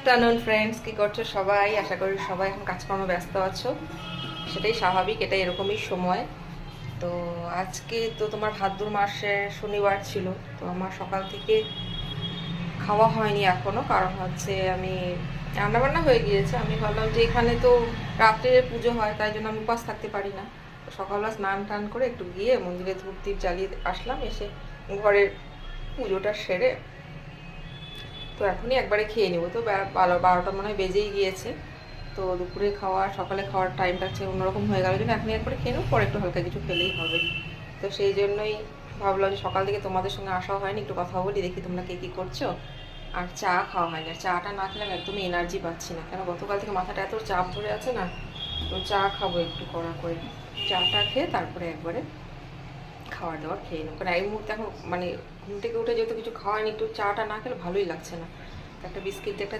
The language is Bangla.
আফটারনুন ফ্রেন্ডস, কি করছো সবাই? আশা করি সবাই এখন কাজকর্ম ব্যস্ত আছো। সেটাই স্বাভাবিক, এটা এরকমই সময়। তো আজকে তো তোমার ভাদ্র মাসের শনিবার ছিল। তো আমার সকাল থেকে খাওয়া হয়নি এখনো, কারণ হচ্ছে আমি রান্নাবান্না হয়ে গিয়েছে। আমি ভাবলাম যে এখানে তো রাত্রে পুজো হয়, তাই জন্য আমি উপাস থাকতে পারি না। তো সকালবেলা স্নান টান করে একটু গিয়ে মন্দিরে ধূপ দ্বীপ জ্বালিয়ে আসলাম, এসে ঘরের পুজোটা সেরে তো এখনই একবারে খেয়ে নেবো। তো 12টা মনে হয় বেজেই গিয়েছে। তো দুপুরে খাওয়া সকালে খাওয়ার টাইমটা হচ্ছে অন্যরকম হয়ে গেল, জন্য এখনই একবারে খেয়ে নেবো, পরে একটু হালকা কিছু খেলেই হবে। তো সেই জন্যই ভাবলাম যে সকাল থেকে তোমাদের সঙ্গে আসা হয়নি, একটু কথা বলি, দেখি তোমরা কে কী করছো। আর চা খাওয়া হয়নি, আর চাটা না খেলে আমি একদমই এনার্জি পাচ্ছি না, কেন গতকাল থেকে মাথাটা এত চাপ ধরে আছে না। তো চা খাবো একটু কড়া করে। চাটা খেয়ে তারপরে একবারে খাওয়ার দাওয়ার খেয়ে নেবো, কারণ এই মুহূর্তে এখন মানে ঘুম থেকে উঠে যেহেতু কিছু খাওয়ায়নি, একটু চাটা না খেলে ভালোই লাগছে না। তো একটা বিস্কিট দিয়ে একটা